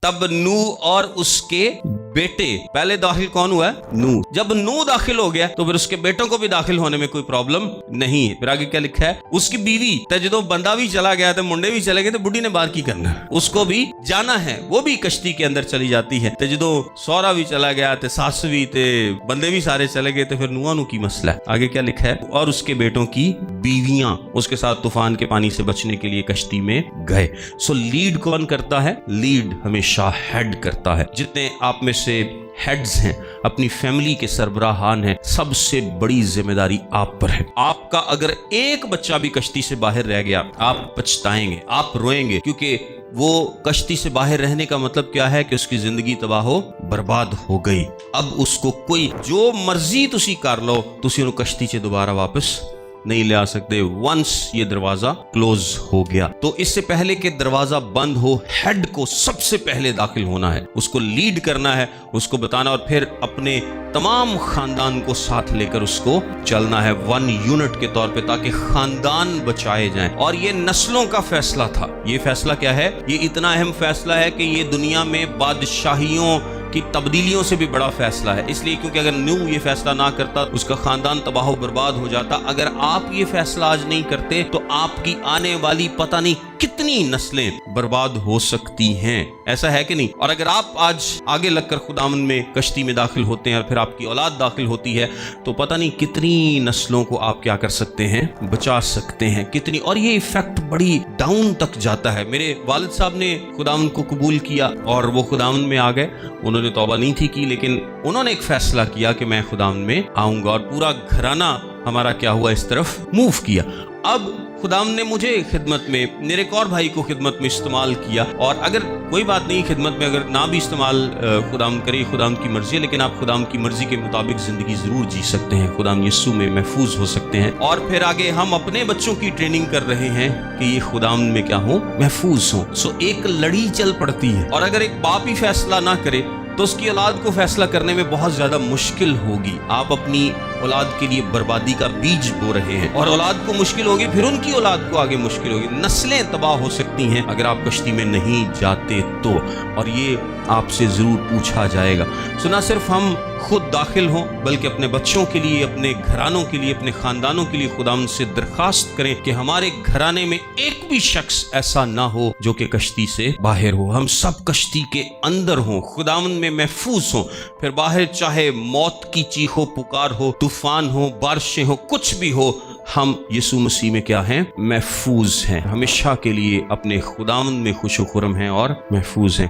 तब नूह और उसके बेटे, पहले दाखिल कौन हुआ है? नूह। जब नूह दाखिल हो गया तो फिर उसके बेटों को भी दाखिल होने में कोई प्रॉब्लम नहीं है। फिर आगे क्या लिखा है? उसकी बीवी, तो जो बंदा भी चला गया तो मुंडे भी चले गए तो बुढ़ी ने बाहर की करना, उसको भी जाना है, वो भी कश्ती के अंदर चली जाती है। तो जो सौरा भी चला गया तो सास भी ते बंदे भी सारे चले गए तो फिर नूह नू की मसला है। आगे क्या लिखा है? और उसके बेटों की बीवियां उसके साथ तूफान के पानी से बचने के लिए कश्ती में गए। सो लीड कौन करता है? लीड हमेशा हेड करता है। जितने आप में से हेड्स हैं, अपनी फैमिली के सरबराहान हैं, सबसे बड़ी जिम्मेदारी आप पर है। आपका अगर एक बच्चा भी कश्ती से बाहर रह गया, आप पछताएंगे, आप रोएंगे, क्योंकि वो कश्ती से बाहर रहने का मतलब क्या है कि उसकी जिंदगी तबाह हो, बर्बाद हो गई। अब उसको कोई जो मर्जी तुसी कर लो, तुसी उन्हें कश्ती से दोबारा वापस नहीं ले आ सकते। वंस ये दरवाजा क्लोज हो गया। तो इससे पहले कि दरवाजा बंद हो, हेड को सबसे पहले दाखिल होना है, उसको लीड करना है, उसको बताना, और फिर अपने तमाम खानदान को साथ लेकर उसको चलना है वन यूनिट के तौर पे, ताकि खानदान बचाए जाएं। और ये नस्लों का फैसला था। ये फैसला क्या है? ये इतना अहम फैसला है कि ये दुनिया में बादशाहियों की तब्दीलियों से भी बड़ा फैसला है। इसलिए क्योंकि अगर नूह ये फैसला ना करता, उसका खानदान तबाह बर्बाद हो जाता। अगर आप ये फैसला आज नहीं करते तो आपकी आने वाली पता नहीं कितनी नस्लें बर्बाद हो सकती हैं। ऐसा है कि नहीं? और अगर आप आज आगे लगकर खुदावंद में कश्ती में दाखिल होते हैं और फिर आपकी औलाद दाखिल होती है, तो पता नहीं कितनी नस्लों को आप क्या कर सकते हैं, बचा सकते हैं, कितनी। और ये इफेक्ट बड़ी डाउन तक जाता है। मेरे वालिद साहब ने खुदावंद को कबूल किया और वो खुदावंद में आ गए। उन्होंने तौबा नहीं थी की, लेकिन उन्होंने एक फैसला किया कि मैं खुदावंद में आऊंगा, और पूरा घराना हमारा क्या हुआ, इस तरफ मूव किया। अब खुदावंद ने मुझे खिदमत में, मेरे एक और भाई को खिदमत में इस्तेमाल किया। और अगर कोई बात नहीं, खिदमत में अगर ना भी इस्तेमाल खुदावंद करे, खुदावंद की मर्जी है, लेकिन आप खुदावंद की मर्जी के मुताबिक जिंदगी जरूर जी सकते हैं, खुदावंद यीशु में महफूज हो सकते हैं। और फिर आगे हम अपने बच्चों की ट्रेनिंग कर रहे हैं कि ये खुदावंद में क्या हो, महफूज हो। सो एक लड़ी चल पड़ती है। और अगर एक बाप ही फैसला ना करे तो उसकी औलाद को फैसला करने में बहुत ज्यादा मुश्किल होगी। आप अपनी औलाद के लिए बर्बादी का बीज बो रहे हैं, और औलाद को मुश्किल होगी, फिर उनकी औलाद को आगे मुश्किल होगी। नस्लें तबाह हो सकती हैं अगर आप कश्ती में नहीं जाते तो। और ये आपसे जरूर पूछा जाएगा। सो ना सिर्फ हम खुद दाखिल हों, बल्कि अपने बच्चों के लिए, अपने घरानों के लिए, अपने खानदानों के लिए खुदावंद से दरखास्त करें कि हमारे घराने में एक भी शख्स ऐसा ना हो जो कि कश्ती से बाहर हो। हम सब कश्ती के अंदर हों, खुदावंद में महफूज हों। फिर बाहर चाहे मौत की चीखो पुकार हो, तूफान हो, बारिशें हो, कुछ भी हो, हम यीशु मसीह में क्या हैं? महफूज हैं। हमेशा के लिए अपने खुदावंद में खुश खुरम हैं और महफूज हैं।